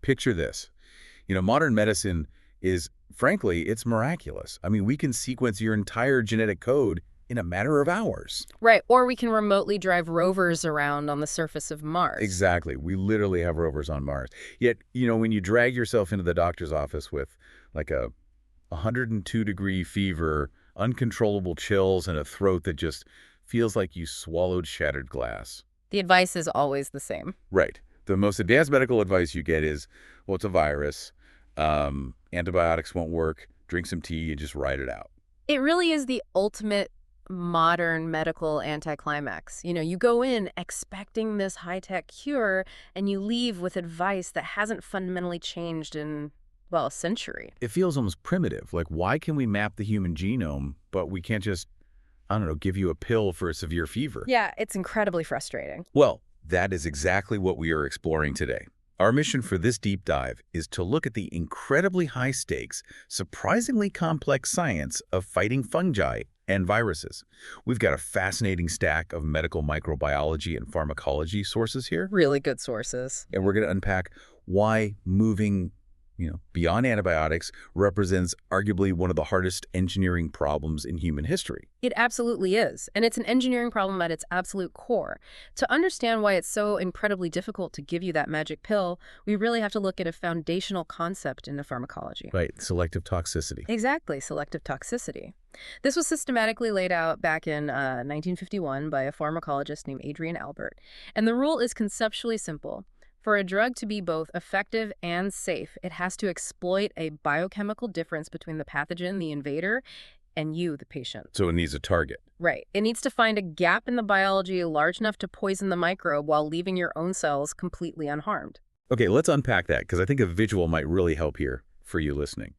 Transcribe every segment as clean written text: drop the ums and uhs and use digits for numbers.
picture this. Modern medicine is, frankly, it's miraculous. I mean, we can sequence your entire genetic code in a matter of hours. Right, or we can remotely drive rovers around on the surface of Mars. Exactly. We literally have rovers on Mars. Yet, when you drag yourself into the doctor's office with like a 102-degree fever, uncontrollable chills, and a throat that just feels like you swallowed shattered glass. The advice is always the same. Right. The most advanced medical advice you get is, well, it's a virus. Antibiotics won't work. Drink some tea and just ride it out. It really is the ultimate modern medical anticlimax. You go in expecting this high-tech cure, and you leave with advice that hasn't fundamentally changed in, well, a century. It feels almost primitive. Like, why can we map the human genome, but we can't just, I don't know, give you a pill for a severe fever? Yeah, it's incredibly frustrating. Well, that is exactly what we are exploring today. Our mission for this deep dive is to look at the incredibly high-stakes, surprisingly complex science of fighting fungi and viruses. We've got a fascinating stack of medical microbiology and pharmacology sources here. Really good sources. And we're going to unpack why moving beyond antibiotics represents arguably one of the hardest engineering problems in human history. It absolutely is. And it's an engineering problem at its absolute core. To understand why it's so incredibly difficult to give you that magic pill, we really have to look at a foundational concept in the pharmacology. Right, selective toxicity. Exactly, selective toxicity. This was systematically laid out back in 1951 by a pharmacologist named Adrian Albert. And the rule is conceptually simple. For a drug to be both effective and safe, it has to exploit a biochemical difference between the pathogen, the invader, and you, the patient. So it needs a target. Right. It needs to find a gap in the biology large enough to poison the microbe while leaving your own cells completely unharmed. Okay, let's unpack that, because I think a visual might really help here for you listening.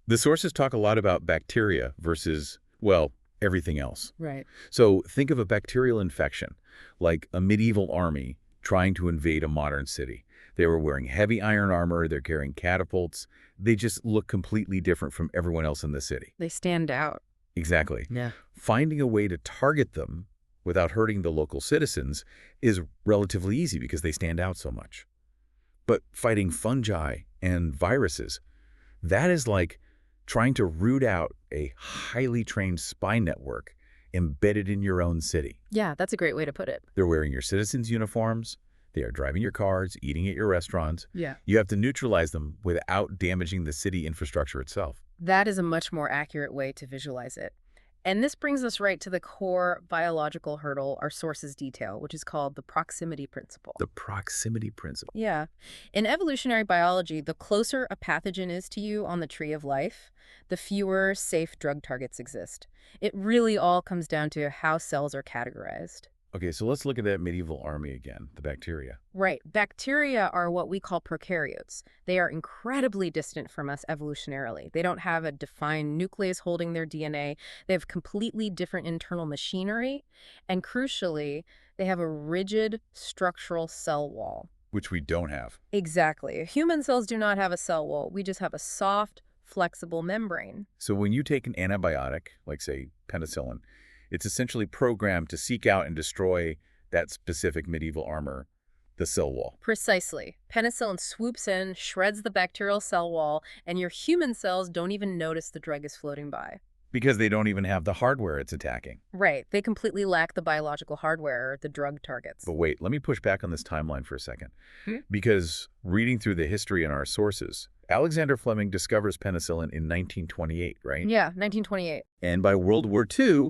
The sources talk a lot about bacteria versus, well, everything else. Right. So think of a bacterial infection, like a medieval army trying to invade a modern city. They were wearing heavy iron armor, they're carrying catapults. They just look completely different from everyone else in the city. They stand out. Exactly. Yeah. Finding a way to target them without hurting the local citizens is relatively easy because they stand out so much. But fighting fungi and viruses, that is like trying to root out a highly trained spy network embedded in your own city. Yeah, that's a great way to put it. They're wearing your citizens' uniforms. They are driving your cars, eating at your restaurants. Yeah. You have to neutralize them without damaging the city infrastructure itself. That is a much more accurate way to visualize it. And this brings us right to the core biological hurdle our sources detail, which is called the proximity principle. The proximity principle. Yeah. In evolutionary biology, the closer a pathogen is to you on the tree of life, the fewer safe drug targets exist. It really all comes down to how cells are categorized. Okay, so let's look at that medieval army again, the bacteria. Right. Bacteria are what we call prokaryotes. They are incredibly distant from us evolutionarily. They don't have a defined nucleus holding their DNA. They have completely different internal machinery. And crucially, they have a rigid structural cell wall. Which we don't have. Exactly. Human cells do not have a cell wall. We just have a soft, flexible membrane. So when you take an antibiotic, like say penicillin, it's essentially programmed to seek out and destroy that specific medieval armor, the cell wall. Precisely. Penicillin swoops in, shreds the bacterial cell wall, and your human cells don't even notice the drug is floating by. Because they don't even have the hardware it's attacking. Right. They completely lack the biological hardware or the drug targets. But wait, let me push back on this timeline for a second. Because reading through the history in our sources, Alexander Fleming discovers penicillin in 1928, right? Yeah, 1928. And by World War II,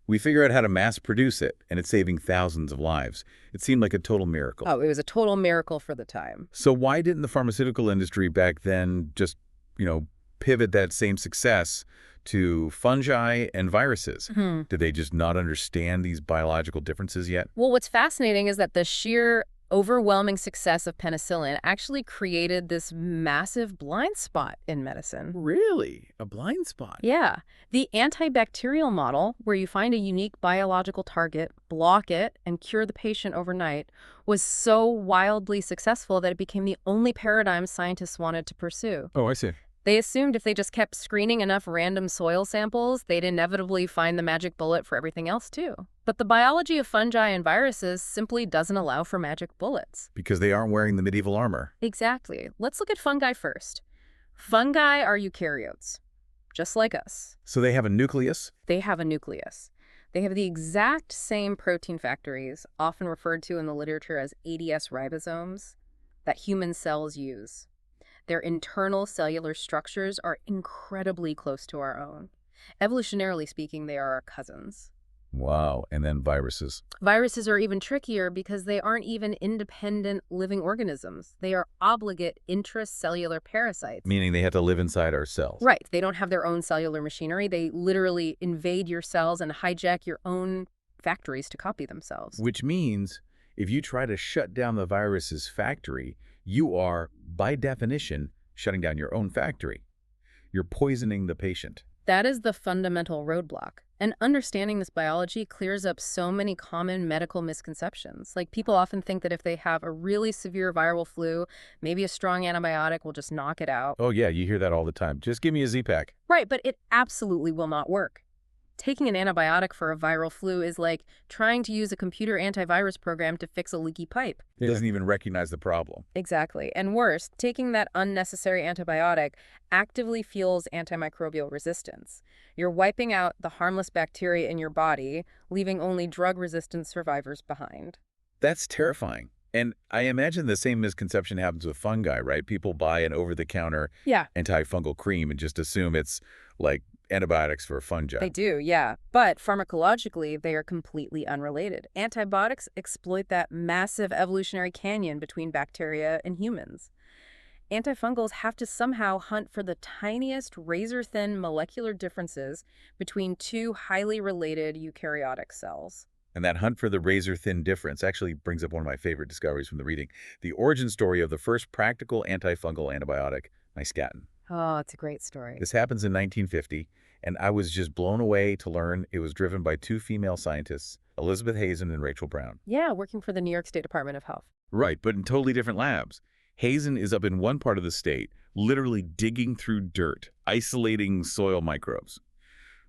we figure out how to mass produce it, and it's saving thousands of lives. It seemed like a total miracle. Oh, it was a total miracle for the time. So why didn't the pharmaceutical industry back then just, pivot that same success to fungi and viruses? Did they just not understand these biological differences yet? Well, what's fascinating is that the sheer overwhelming success of penicillin actually created this massive blind spot in medicine. Really? A blind spot? Yeah. The antibacterial model, where you find a unique biological target, block it, and cure the patient overnight, was so wildly successful that it became the only paradigm scientists wanted to pursue. Oh, I see. They assumed if they just kept screening enough random soil samples, they'd inevitably find the magic bullet for everything else too. But the biology of fungi and viruses simply doesn't allow for magic bullets. Because they aren't wearing the medieval armor. Exactly. Let's look at fungi first. Fungi are eukaryotes, just like us. So they have a nucleus? They have a nucleus. They have the exact same protein factories, often referred to in the literature as ADS ribosomes, that human cells use. Their internal cellular structures are incredibly close to our own. Evolutionarily speaking, they are our cousins. Wow. And then viruses. Viruses are even trickier because they aren't even independent living organisms. They are obligate intracellular parasites. Meaning they have to live inside our cells. Right. They don't have their own cellular machinery. They literally invade your cells and hijack your own factories to copy themselves. Which means if you try to shut down the virus's factory, you are, by definition, shutting down your own factory. You're poisoning the patient. That is the fundamental roadblock. And understanding this biology clears up so many common medical misconceptions. Like, people often think that if they have a really severe viral flu, maybe a strong antibiotic will just knock it out. Oh yeah, you hear that all the time. Just give me a Z-Pack. Right, but it absolutely will not work. Taking an antibiotic for a viral flu is like trying to use a computer antivirus program to fix a leaky pipe. It doesn't even recognize the problem. Exactly. And worse, taking that unnecessary antibiotic actively fuels antimicrobial resistance. You're wiping out the harmless bacteria in your body, leaving only drug-resistant survivors behind. That's terrifying. And I imagine the same misconception happens with fungi, right? People buy an over-the-counter antifungal cream and just assume it's like antibiotics for fungi. They do, yeah. But pharmacologically, they are completely unrelated. Antibiotics exploit that massive evolutionary canyon between bacteria and humans. Antifungals have to somehow hunt for the tiniest razor-thin molecular differences between two highly related eukaryotic cells. And that hunt for the razor-thin difference actually brings up one of my favorite discoveries from the reading, the origin story of the first practical antifungal antibiotic, nystatin. Oh, it's a great story. This happens in 1950, and I was just blown away to learn it was driven by two female scientists, Elizabeth Hazen and Rachel Brown. Yeah, working for the New York State Department of Health. Right, but in totally different labs. Hazen is up in one part of the state, literally digging through dirt, isolating soil microbes.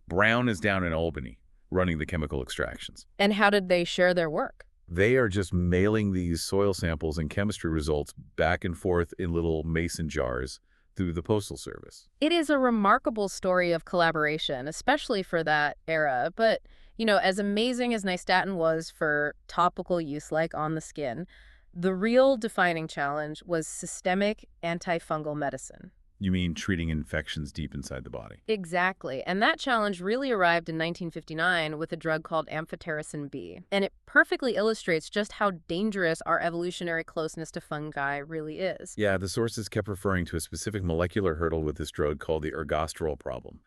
Brown is down in Albany, running the chemical extractions. And how did they share their work? They are just mailing these soil samples and chemistry results back and forth in little mason jars through the Postal Service. It is a remarkable story of collaboration, especially for that era. But, as amazing as nystatin was for topical use like on the skin, the real defining challenge was systemic antifungal medicine. You mean treating infections deep inside the body? Exactly. And that challenge really arrived in 1959 with a drug called amphotericin B. And it perfectly illustrates just how dangerous our evolutionary closeness to fungi really is. Yeah, the sources kept referring to a specific molecular hurdle with this drug called the ergosterol problem.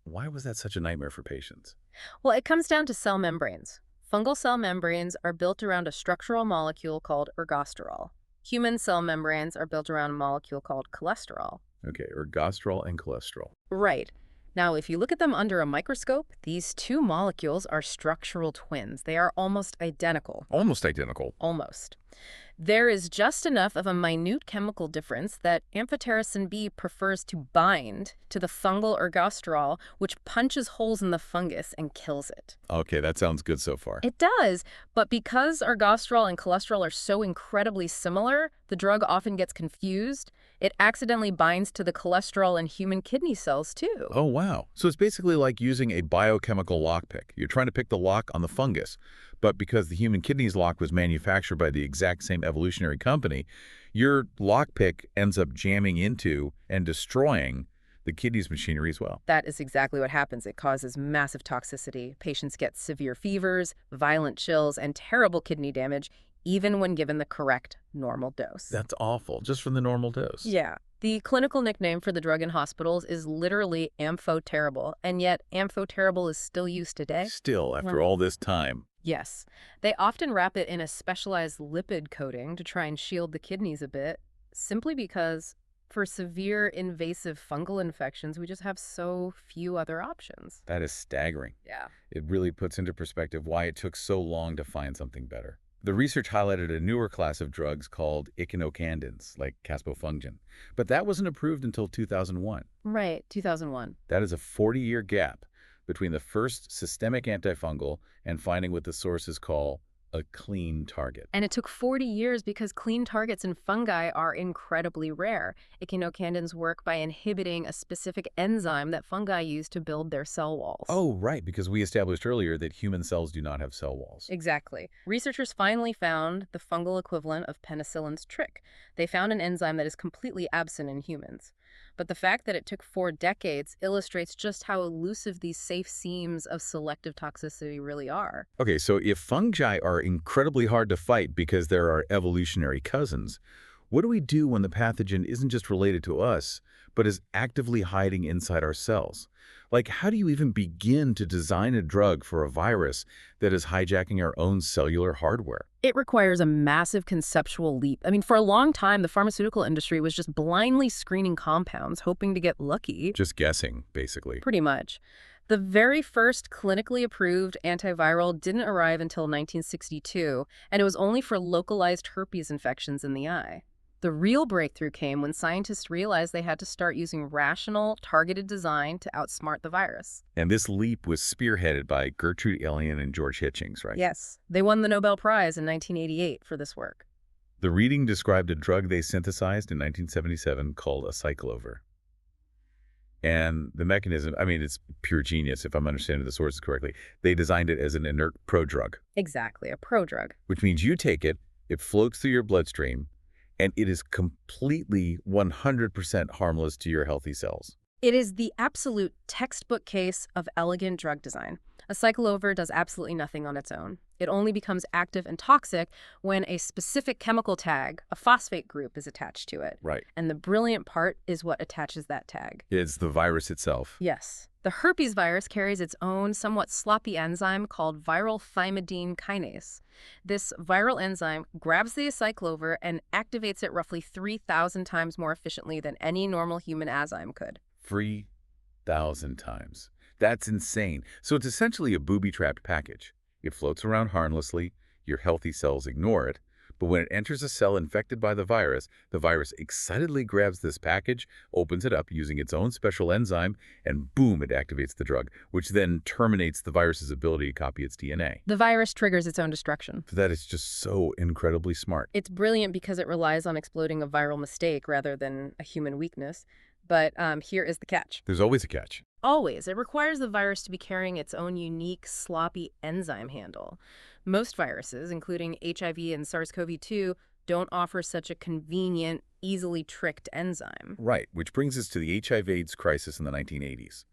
Why was that such a nightmare for patients? Well, it comes down to cell membranes. Fungal cell membranes are built around a structural molecule called ergosterol. Human cell membranes are built around a molecule called cholesterol. Okay, ergosterol and cholesterol. Right. Now, if you look at them under a microscope, these two molecules are structural twins. They are almost identical. Almost identical. Almost. There is just enough of a minute chemical difference that amphotericin B prefers to bind to the fungal ergosterol, which punches holes in the fungus and kills it. Okay, that sounds good so far. It does, but because ergosterol and cholesterol are so incredibly similar, the drug often gets confused. It accidentally binds to the cholesterol in human kidney cells, too. Oh, wow. So it's basically like using a biochemical lockpick. You're trying to pick the lock on the fungus, but because the human kidney's lock was manufactured by the exact same evolutionary company, your lockpick ends up jamming into and destroying the kidney's machinery as well. That is exactly what happens. It causes massive toxicity. Patients get severe fevers, violent chills, and terrible kidney damage, even when given the correct normal dose. That's awful, just from the normal dose. Yeah. The clinical nickname for the drug in hospitals is literally amphoterrible, and yet amphoterrible is still used today. Still, after all this time. Yes. They often wrap it in a specialized lipid coating to try and shield the kidneys a bit, simply because for severe invasive fungal infections, we just have so few other options. That is staggering. Yeah. It really puts into perspective why it took so long to find something better. The research highlighted a newer class of drugs called echinocandins, like caspofungin, but that wasn't approved until 2001. Right, 2001. That is a 40-year gap between the first systemic antifungal and finding what the sources call a clean target. And it took 40 years because clean targets in fungi are incredibly rare. Echinocandins work by inhibiting a specific enzyme that fungi use to build their cell walls. Oh, right, because we established earlier that human cells do not have cell walls. Exactly. Researchers finally found the fungal equivalent of penicillin's trick. They found an enzyme that is completely absent in humans. But the fact that it took 4 decades illustrates just how elusive these safe seams of selective toxicity really are. Okay, so if fungi are incredibly hard to fight because they're our evolutionary cousins, what do we do when the pathogen isn't just related to us, but is actively hiding inside our cells? Like, how do you even begin to design a drug for a virus that is hijacking our own cellular hardware? It requires a massive conceptual leap. I mean, for a long time, the pharmaceutical industry was just blindly screening compounds, hoping to get lucky. Just guessing, basically. Pretty much. The very first clinically approved antiviral didn't arrive until 1962, and it was only for localized herpes infections in the eye. The real breakthrough came when scientists realized they had to start using rational, targeted design to outsmart the virus. And this leap was spearheaded by Gertrude Elion and George Hitchings, right? Yes, they won the Nobel Prize in 1988 for this work. The reading described a drug they synthesized in 1977 called a cyclover. And the mechanism, I mean, it's pure genius if I'm understanding the sources correctly. They designed it as an inert prodrug. Exactly, a prodrug. Which means you take it, it floats through your bloodstream, and it is completely 100% harmless to your healthy cells. It is the absolute textbook case of elegant drug design. A cyclover does absolutely nothing on its own. It only becomes active and toxic when a specific chemical tag, a phosphate group, is attached to it. Right. And the brilliant part is what attaches that tag. It's the virus itself. Yes. The herpes virus carries its own somewhat sloppy enzyme called viral thymidine kinase. This viral enzyme grabs the acyclover and activates it roughly 3,000 times more efficiently than any normal human enzyme could. 3,000 times. That's insane. So it's essentially a booby-trapped package. It floats around harmlessly, your healthy cells ignore it, but when it enters a cell infected by the virus excitedly grabs this package, opens it up using its own special enzyme, and boom, it activates the drug, which then terminates the virus's ability to copy its DNA. The virus triggers its own destruction. That is just so incredibly smart. It's brilliant because it relies on exploiting a viral mistake rather than a human weakness. But here is the catch. There's always a catch. Always. It requires the virus to be carrying its own unique, sloppy enzyme handle. Most viruses, including HIV and SARS-CoV-2, don't offer such a convenient, easily tricked enzyme. Right, which brings us to the HIV/AIDS crisis in the 1980s.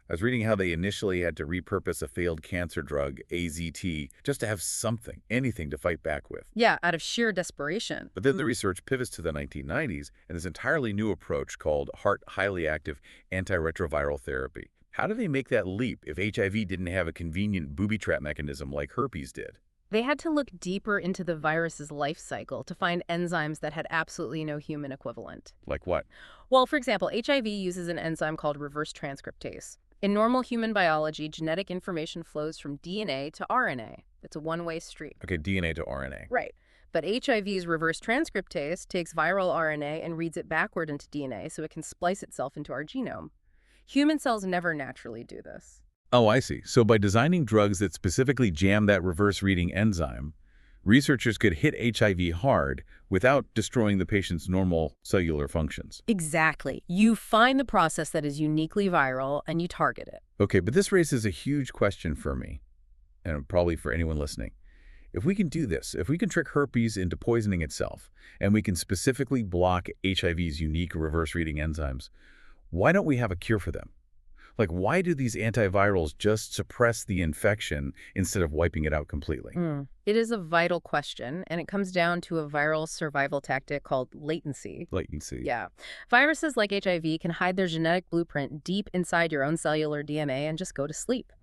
I was reading how they initially had to repurpose a failed cancer drug, AZT, just to have something, anything to fight back with. Yeah, out of sheer desperation. But then the research pivots to the 1990s and this entirely new approach called highly active antiretroviral therapy. How do they make that leap if HIV didn't have a convenient booby trap mechanism like herpes did? They had to look deeper into the virus's life cycle to find enzymes that had absolutely no human equivalent. Like what? Well, for example, HIV uses an enzyme called reverse transcriptase. In normal human biology, genetic information flows from DNA to RNA. It's a one-way street. Okay, DNA to RNA. Right. But HIV's reverse transcriptase takes viral RNA and reads it backward into DNA so it can splice itself into our genome. Human cells never naturally do this. Oh, I see. So by designing drugs that specifically jam that reverse reading enzyme, researchers could hit HIV hard without destroying the patient's normal cellular functions. Exactly. You find the process that is uniquely viral and you target it. Okay, but this raises a huge question for me, and probably for anyone listening. If we can do this, if we can trick herpes into poisoning itself, and we can specifically block HIV's unique reverse reading enzymes, why don't we have a cure for them? Like, why do these antivirals just suppress the infection instead of wiping it out completely? It is a vital question, and it comes down to a viral survival tactic called latency. Latency. Yeah. Viruses like HIV can hide their genetic blueprint deep inside your own cellular DNA and just go to sleep.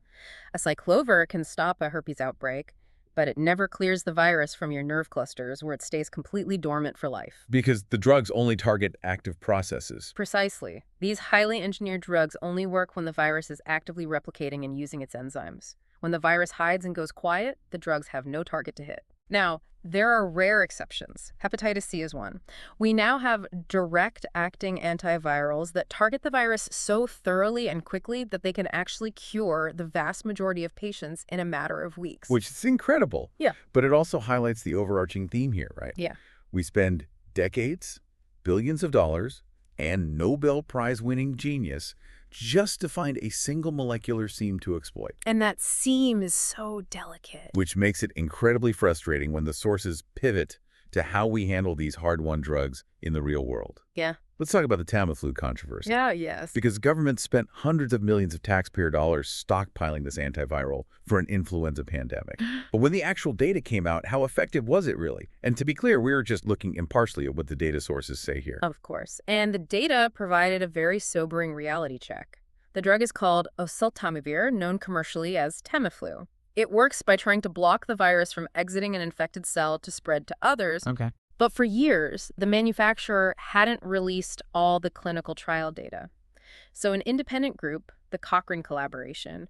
A cyclover can stop a herpes outbreak, but it never clears the virus from your nerve clusters where it stays completely dormant for life. Because the drugs only target active processes. Precisely. These highly engineered drugs only work when the virus is actively replicating and using its enzymes. When the virus hides and goes quiet, the drugs have no target to hit. Now, There are rare exceptions. Hepatitis C is one. We now have direct-acting antivirals that target the virus so thoroughly and quickly that they can actually cure the vast majority of patients in a matter of weeks. Which is incredible. Yeah. But it also highlights the overarching theme here, right? Yeah. We spend decades, billions of dollars, and Nobel Prize-winning genius just to find a single molecular seam to exploit. And that seam is so delicate. Which makes it incredibly frustrating when the sources pivot to how we handle these hard-won drugs in the real world. Yeah. Let's talk about the Tamiflu controversy. Yes. Because governments spent hundreds of millions of taxpayer dollars stockpiling this antiviral for an influenza pandemic. But when the actual data came out, how effective was it really? And to be clear, we were just looking impartially at what the data sources say here. Of course. And the data provided a very sobering reality check. The drug is called oseltamivir, known commercially as Tamiflu. It works by trying to block the virus from exiting an infected cell to spread to others. Okay. But for years, the manufacturer hadn't released all the clinical trial data. So an independent group, the Cochrane Collaboration,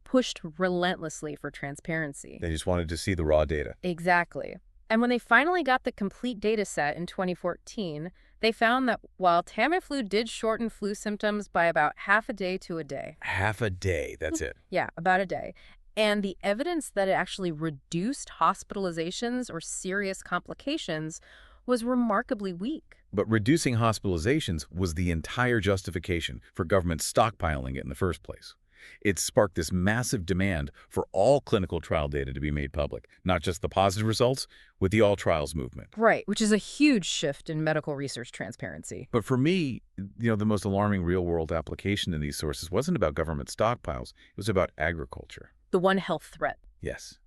pushed relentlessly for transparency. They just wanted to see the raw data. Exactly. And when they finally got the complete data set in 2014, they found that while Tamiflu did shorten flu symptoms by about half a day to a day. Half a day, that's it. Yeah, about a day. And the evidence that it actually reduced hospitalizations or serious complications was remarkably weak. But reducing hospitalizations was the entire justification for government stockpiling it in the first place. It sparked this massive demand for all clinical trial data to be made public, not just the positive results, with the all trials movement. Right, which is a huge shift in medical research transparency. But for me, the most alarming real-world application in these sources wasn't about government stockpiles. It was about agriculture. The One Health threat. Yes.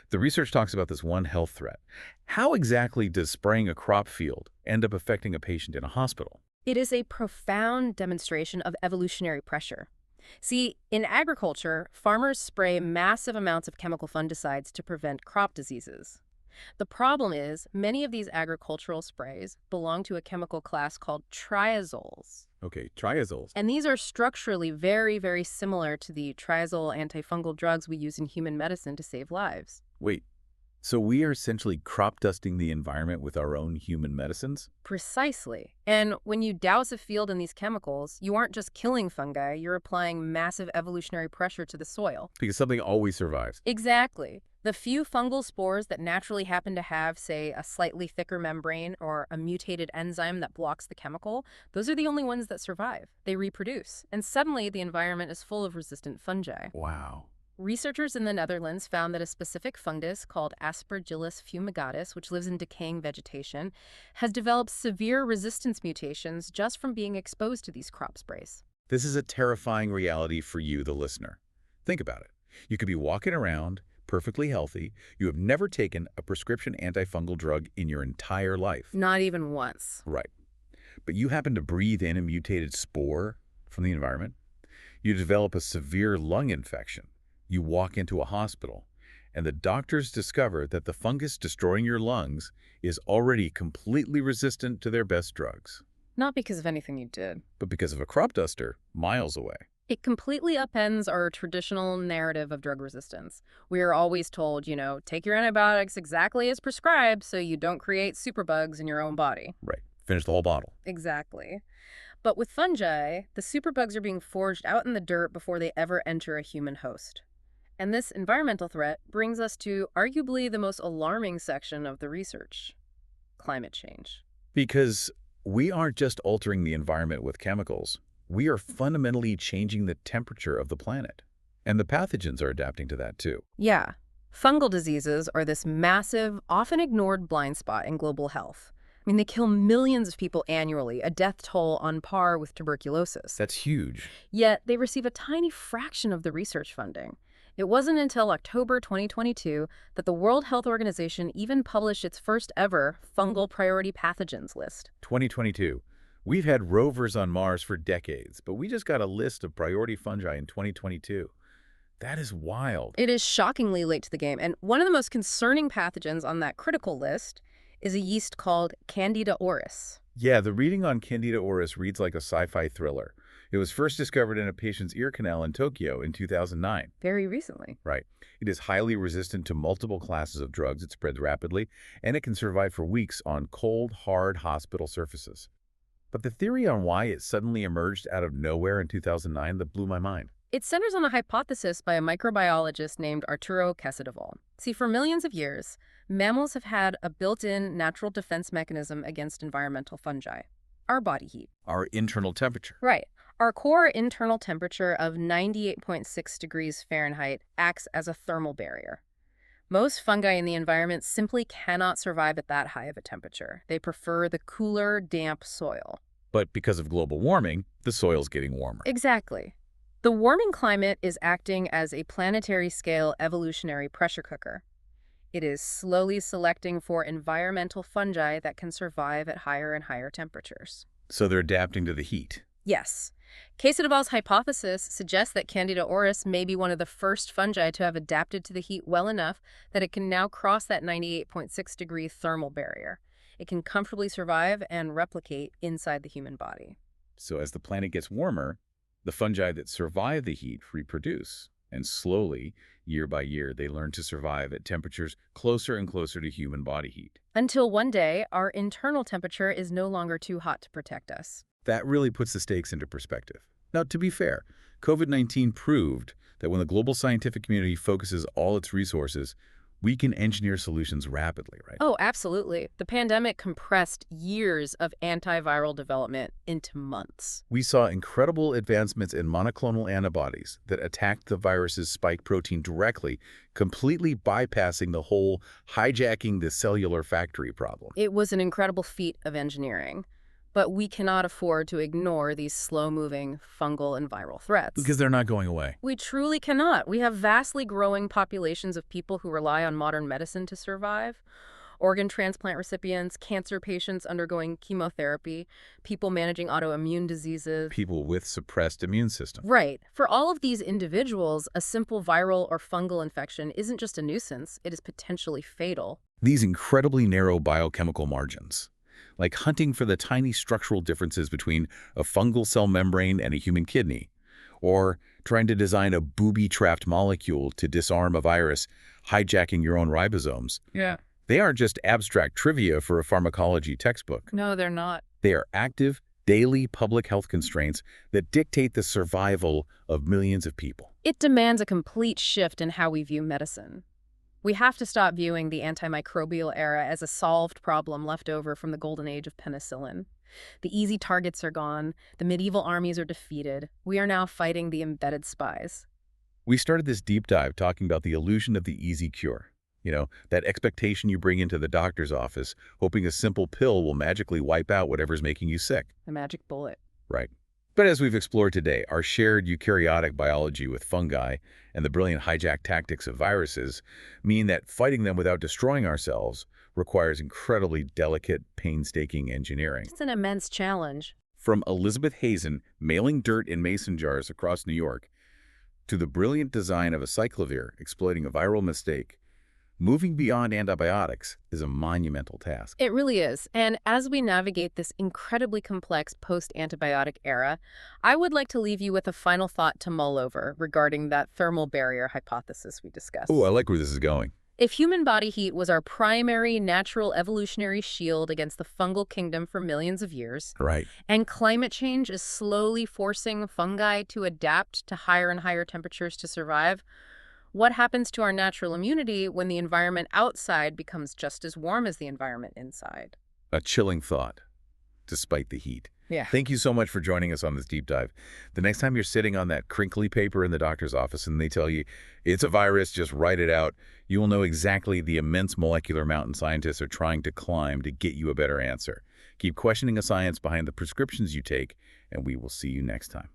The research talks about this One Health threat. How exactly does spraying a crop field end up affecting a patient in a hospital? It is a profound demonstration of evolutionary pressure. See, in agriculture, farmers spray massive amounts of chemical fungicides to prevent crop diseases. The problem is, many of these agricultural sprays belong to a chemical class called triazoles. Okay, triazoles. And these are structurally very, very similar to the triazole antifungal drugs we use in human medicine to save lives. Wait, so we are essentially crop dusting the environment with our own human medicines? Precisely. And when you douse a field in these chemicals, you aren't just killing fungi, you're applying massive evolutionary pressure to the soil. Because something always survives. Exactly. The few fungal spores that naturally happen to have, say, a slightly thicker membrane or a mutated enzyme that blocks the chemical, those are the only ones that survive. They reproduce. And suddenly, the environment is full of resistant fungi. Wow. Researchers in the Netherlands found that a specific fungus called Aspergillus fumigatus, which lives in decaying vegetation, has developed severe resistance mutations just from being exposed to these crop sprays. This is a terrifying reality for you, the listener. Think about it. You could be walking around, perfectly healthy. You have never taken a prescription antifungal drug in your entire life. Not even once. Right. But you happen to breathe in a mutated spore from the environment. You develop a severe lung infection. You walk into a hospital, and the doctors discover that the fungus destroying your lungs is already completely resistant to their best drugs. Not because of anything you did, but because of a crop duster miles away. It completely upends our traditional narrative of drug resistance. We are always told, take your antibiotics exactly as prescribed so you don't create superbugs in your own body. Right. Finish the whole bottle. Exactly. But with fungi, the superbugs are being forged out in the dirt before they ever enter a human host. And this environmental threat brings us to arguably the most alarming section of the research: climate change. Because we aren't just altering the environment with chemicals. We are fundamentally changing the temperature of the planet. And the pathogens are adapting to that too. Yeah. Fungal diseases are this massive, often ignored blind spot in global health. I mean, they kill millions of people annually, a death toll on par with tuberculosis. That's huge. Yet they receive a tiny fraction of the research funding. It wasn't until October 2022 that the World Health Organization even published its first ever fungal priority pathogens list. 2022. We've had rovers on Mars for decades, but we just got a list of priority fungi in 2022. That is wild. It is shockingly late to the game, and one of the most concerning pathogens on that critical list is a yeast called Candida auris. Yeah, the reading on Candida auris reads like a sci-fi thriller. It was first discovered in a patient's ear canal in Tokyo in 2009. Very recently. Right. It is highly resistant to multiple classes of drugs. It spreads rapidly, and it can survive for weeks on cold, hard hospital surfaces. But the theory on why it suddenly emerged out of nowhere in 2009 that blew my mind. It centers on a hypothesis by a microbiologist named Arturo Casadevall. See, for millions of years, mammals have had a built-in natural defense mechanism against environmental fungi, our body heat. Our internal temperature. Right. Our core internal temperature of 98.6 degrees Fahrenheit acts as a thermal barrier. Most fungi in the environment simply cannot survive at that high of a temperature. They prefer the cooler, damp soil. But because of global warming, the soil's getting warmer. Exactly. The warming climate is acting as a planetary-scale evolutionary pressure cooker. It is slowly selecting for environmental fungi that can survive at higher and higher temperatures. So they're adapting to the heat. Yes. Casadevall's hypothesis suggests that Candida auris may be one of the first fungi to have adapted to the heat well enough that it can now cross that 98.6-degree thermal barrier. It can comfortably survive and replicate inside the human body. So as the planet gets warmer, the fungi that survive the heat reproduce. And slowly, year by year, they learn to survive at temperatures closer and closer to human body heat. Until one day, our internal temperature is no longer too hot to protect us. That really puts the stakes into perspective. Now, to be fair, COVID-19 proved that when the global scientific community focuses all its resources, we can engineer solutions rapidly, right? Oh, absolutely. The pandemic compressed years of antiviral development into months. We saw incredible advancements in monoclonal antibodies that attacked the virus's spike protein directly, completely bypassing the whole hijacking the cellular factory problem. It was an incredible feat of engineering. But we cannot afford to ignore these slow-moving fungal and viral threats. Because they're not going away. We truly cannot. We have vastly growing populations of people who rely on modern medicine to survive. Organ transplant recipients, cancer patients undergoing chemotherapy, people managing autoimmune diseases. People with suppressed immune systems. Right. For all of these individuals, a simple viral or fungal infection isn't just a nuisance, it is potentially fatal. These incredibly narrow biochemical margins, like hunting for the tiny structural differences between a fungal cell membrane and a human kidney, or trying to design a booby-trapped molecule to disarm a virus, hijacking your own ribosomes. Yeah. They aren't just abstract trivia for a pharmacology textbook. No, they're not. They are active, daily public health constraints that dictate the survival of millions of people. It demands a complete shift in how we view medicine. We have to stop viewing the antimicrobial era as a solved problem left over from the golden age of penicillin. The easy targets are gone. The medieval armies are defeated. We are now fighting the embedded spies. We started this deep dive talking about the illusion of the easy cure. You know, that expectation you bring into the doctor's office, hoping a simple pill will magically wipe out whatever's making you sick. The magic bullet. Right. But as we've explored today, our shared eukaryotic biology with fungi and the brilliant hijack tactics of viruses mean that fighting them without destroying ourselves requires incredibly delicate, painstaking engineering. It's an immense challenge. From Elizabeth Hazen mailing dirt in mason jars across New York to the brilliant design of a cyclovir exploiting a viral mistake, moving beyond antibiotics is a monumental task. It really is. And as we navigate this incredibly complex post-antibiotic era, I would like to leave you with a final thought to mull over regarding that thermal barrier hypothesis we discussed. Oh, I like where this is going. If human body heat was our primary natural evolutionary shield against the fungal kingdom for millions of years, Right. and climate change is slowly forcing fungi to adapt to higher and higher temperatures to survive, what happens to our natural immunity when the environment outside becomes just as warm as the environment inside? A chilling thought, despite the heat. Yeah. Thank you so much for joining us on this deep dive. The next time you're sitting on that crinkly paper in the doctor's office and they tell you, it's a virus, just write it out, you will know exactly the immense molecular mountain scientists are trying to climb to get you a better answer. Keep questioning the science behind the prescriptions you take, and we will see you next time.